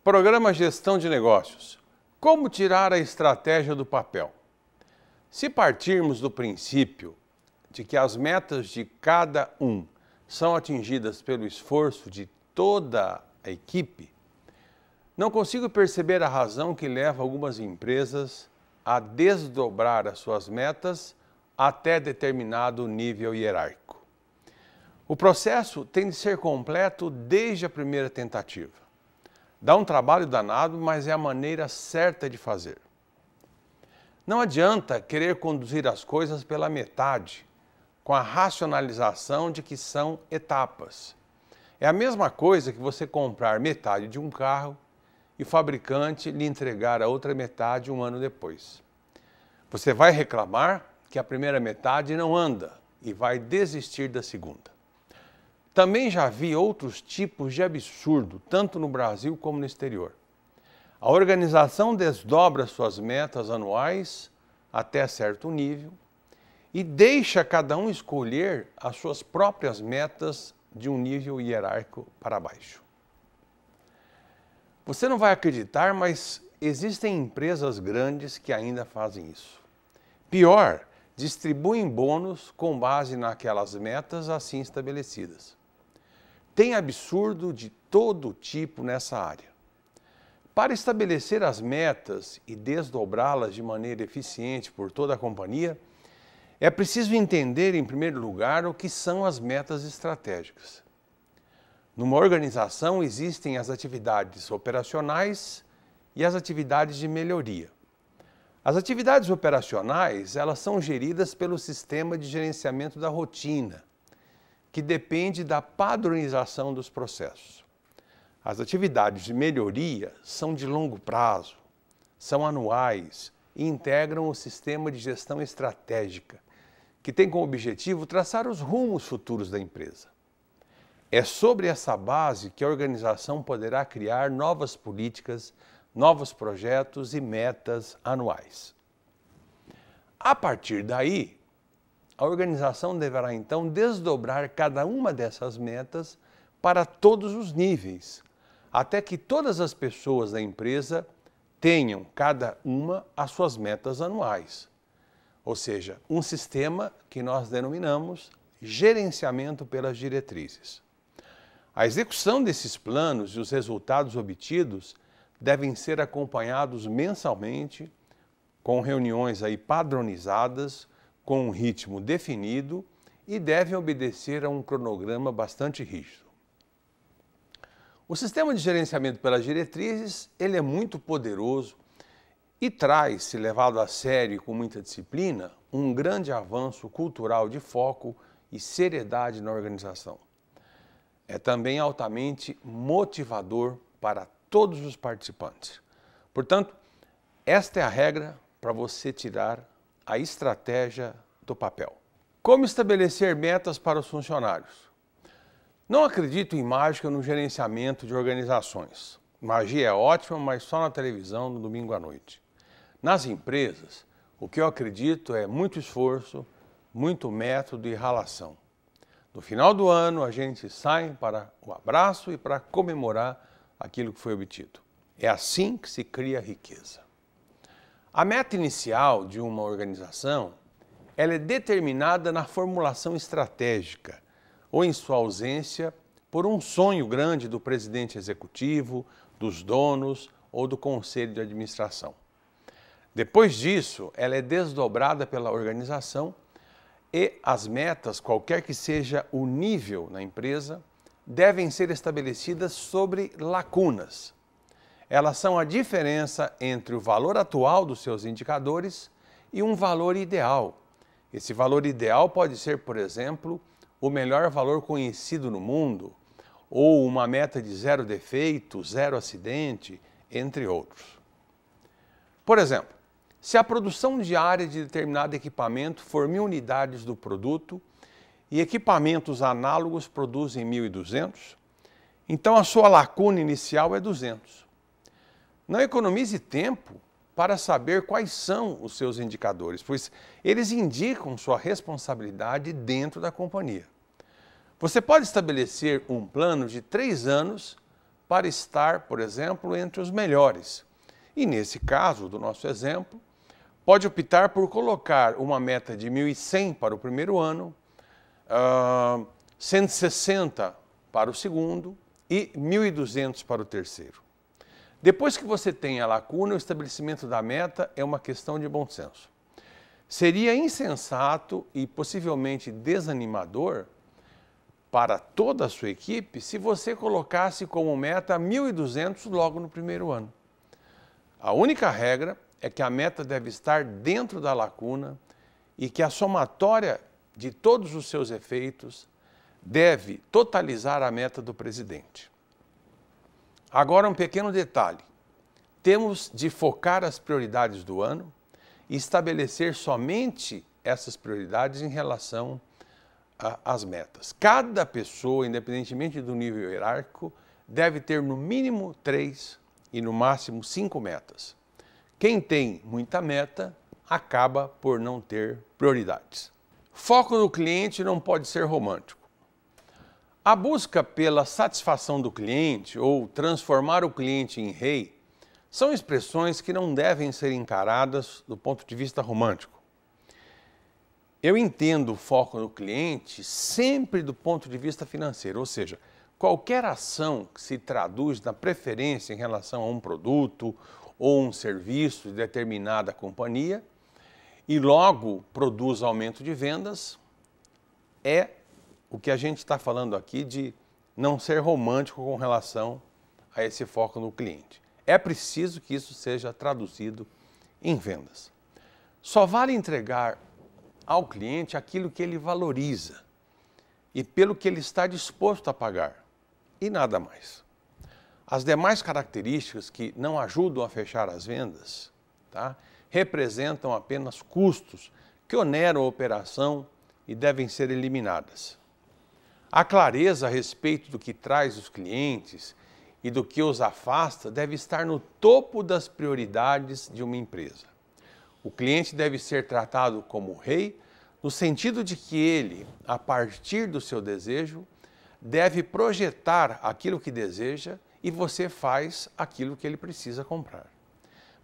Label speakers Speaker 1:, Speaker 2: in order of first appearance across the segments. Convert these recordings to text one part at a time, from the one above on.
Speaker 1: Programa Gestão de Negócios. Como tirar a estratégia do papel? Se partirmos do princípio de que as metas de cada um são atingidas pelo esforço de toda a equipe, não consigo perceber a razão que leva algumas empresas a desdobrar as suas metas até determinado nível hierárquico. O processo tem de ser completo desde a primeira tentativa. Dá um trabalho danado, mas é a maneira certa de fazer. Não adianta querer conduzir as coisas pela metade, com a racionalização de que são etapas. É a mesma coisa que você comprar metade de um carro e o fabricante lhe entregar a outra metade um ano depois. Você vai reclamar que a primeira metade não anda e vai desistir da segunda. Também já vi outros tipos de absurdo, tanto no Brasil como no exterior. A organização desdobra suas metas anuais até certo nível e deixa cada um escolher as suas próprias metas de um nível hierárquico para baixo. Você não vai acreditar, mas existem empresas grandes que ainda fazem isso. Pior, distribuem bônus com base naquelas metas assim estabelecidas. Tem absurdo de todo tipo nessa área. Para estabelecer as metas e desdobrá-las de maneira eficiente por toda a companhia, é preciso entender, em primeiro lugar, o que são as metas estratégicas. Numa organização existem as atividades operacionais e as atividades de melhoria. As atividades operacionais, elas são geridas pelo sistema de gerenciamento da rotina, que depende da padronização dos processos. As atividades de melhoria são de longo prazo, são anuais e integram o sistema de gestão estratégica, que tem como objetivo traçar os rumos futuros da empresa. É sobre essa base que a organização poderá criar novas políticas, novos projetos e metas anuais. A partir daí, a organização deverá então desdobrar cada uma dessas metas para todos os níveis, até que todas as pessoas da empresa tenham cada uma as suas metas anuais. Ou seja, um sistema que nós denominamos gerenciamento pelas diretrizes. A execução desses planos e os resultados obtidos devem ser acompanhados mensalmente, com reuniões padronizadas, com um ritmo definido e devem obedecer a um cronograma bastante rígido. O sistema de gerenciamento pelas diretrizes, ele é muito poderoso e traz, se levado a sério e com muita disciplina, um grande avanço cultural de foco e seriedade na organização. É também altamente motivador para todos os participantes. Portanto, esta é a regra para você tirar a estratégia do papel. Como estabelecer metas para os funcionários? Não acredito em mágica no gerenciamento de organizações. Magia é ótima, mas só na televisão no domingo à noite. Nas empresas, o que eu acredito é muito esforço, muito método e ralação. No final do ano, a gente sai para o abraço e para comemorar aquilo que foi obtido. É assim que se cria riqueza. A meta inicial de uma organização, ela é determinada na formulação estratégica, ou em sua ausência, por um sonho grande do presidente executivo, dos donos ou do conselho de administração. Depois disso, ela é desdobrada pela organização e as metas, qualquer que seja o nível na empresa, devem ser estabelecidas sobre lacunas. Elas são a diferença entre o valor atual dos seus indicadores e um valor ideal. Esse valor ideal pode ser, por exemplo, o melhor valor conhecido no mundo, ou uma meta de 0 defeito, 0 acidente, entre outros. Por exemplo, se a produção diária de determinado equipamento for 1.000 unidades do produto e equipamentos análogos produzem 1.200, então a sua lacuna inicial é 200. Não economize tempo para saber quais são os seus indicadores, pois eles indicam sua responsabilidade dentro da companhia. Você pode estabelecer um plano de 3 anos para estar, por exemplo, entre os melhores. E nesse caso, do nosso exemplo, pode optar por colocar uma meta de 1.100 para o primeiro ano, 160 para o segundo e 1.200 para o terceiro. Depois que você tem a lacuna, o estabelecimento da meta é uma questão de bom senso. Seria insensato e possivelmente desanimador para toda a sua equipe se você colocasse como meta 1.200 logo no primeiro ano. A única regra é que a meta deve estar dentro da lacuna e que a somatória de todos os seus efeitos deve totalizar a meta do presidente. Agora um pequeno detalhe. Temos de focar as prioridades do ano e estabelecer somente essas prioridades em relação às metas. Cada pessoa, independentemente do nível hierárquico, deve ter no mínimo 3 e no máximo 5 metas. Quem tem muita meta acaba por não ter prioridades. Foco no cliente não pode ser romântico. A busca pela satisfação do cliente ou transformar o cliente em rei são expressões que não devem ser encaradas do ponto de vista romântico. Eu entendo o foco no cliente sempre do ponto de vista financeiro, ou seja, qualquer ação que se traduz na preferência em relação a um produto ou um serviço de determinada companhia e logo produz aumento de vendas, é o que a gente está falando aqui de não ser romântico com relação a esse foco no cliente. É preciso que isso seja traduzido em vendas. Só vale entregar ao cliente aquilo que ele valoriza e pelo que ele está disposto a pagar, e nada mais. As demais características que não ajudam a fechar as vendas, representam apenas custos que oneram a operação e devem ser eliminadas. A clareza a respeito do que traz os clientes e do que os afasta deve estar no topo das prioridades de uma empresa. O cliente deve ser tratado como rei, no sentido de que ele, a partir do seu desejo, deve projetar aquilo que deseja e você faz aquilo que ele precisa comprar.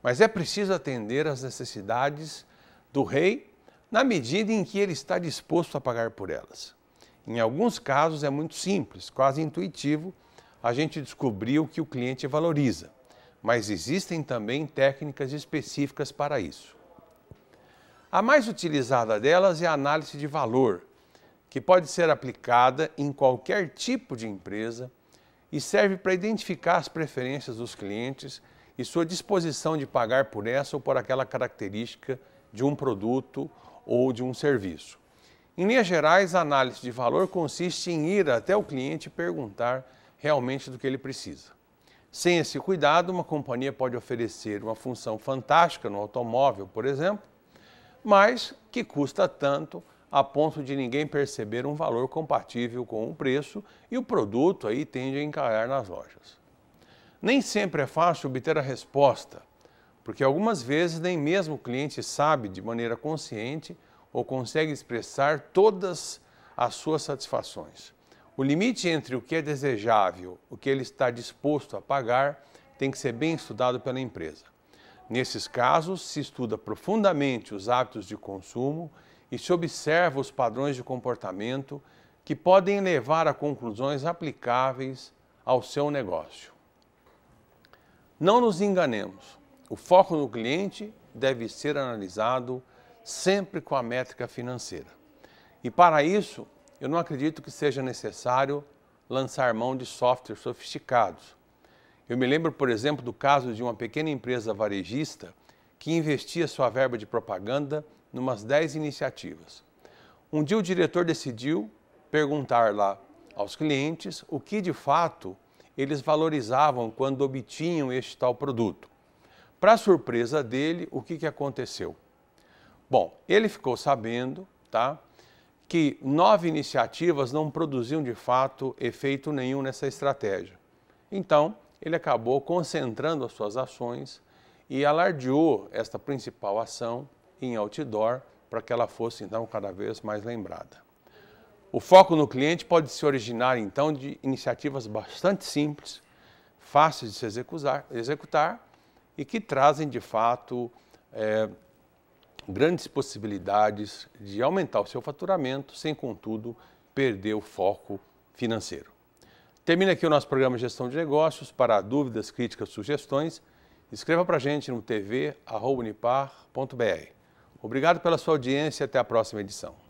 Speaker 1: Mas é preciso atender às necessidades do rei na medida em que ele está disposto a pagar por elas. Em alguns casos é muito simples, quase intuitivo, a gente descobrir o que o cliente valoriza, mas existem também técnicas específicas para isso. A mais utilizada delas é a análise de valor, que pode ser aplicada em qualquer tipo de empresa e serve para identificar as preferências dos clientes e sua disposição de pagar por essa ou por aquela característica de um produto ou de um serviço. Em linhas gerais, a análise de valor consiste em ir até o cliente e perguntar realmente do que ele precisa. Sem esse cuidado, uma companhia pode oferecer uma função fantástica no automóvel, por exemplo, mas que custa tanto a ponto de ninguém perceber um valor compatível com o preço e o produto aí tende a encalhar nas lojas. Nem sempre é fácil obter a resposta, porque algumas vezes nem mesmo o cliente sabe de maneira consciente ou consegue expressar todas as suas satisfações. O limite entre o que é desejável e o que ele está disposto a pagar tem que ser bem estudado pela empresa. Nesses casos, se estuda profundamente os hábitos de consumo e se observa os padrões de comportamento que podem levar a conclusões aplicáveis ao seu negócio. Não nos enganemos, o foco no cliente deve ser analisado sempre com a métrica financeira. E para isso, eu não acredito que seja necessário lançar mão de softwares sofisticados. Eu me lembro, por exemplo, do caso de uma pequena empresa varejista que investia sua verba de propaganda em umas 10 iniciativas. Um dia o diretor decidiu perguntar lá aos clientes o que de fato eles valorizavam quando obtinham este tal produto. Para surpresa dele, o que aconteceu? Bom, ele ficou sabendo, que 9 iniciativas não produziam de fato efeito nenhum nessa estratégia. Então, ele acabou concentrando as suas ações e alardeou esta principal ação em outdoor para que ela fosse então cada vez mais lembrada. O foco no cliente pode se originar então de iniciativas bastante simples, fáceis de se executar e que trazem, de fato, grandes possibilidades de aumentar o seu faturamento sem, contudo, perder o foco financeiro. Termina aqui o nosso programa Gestão de Negócios. Para dúvidas, críticas, sugestões, escreva para a gente no tv@unipar.br. Obrigado pela sua audiência e até a próxima edição.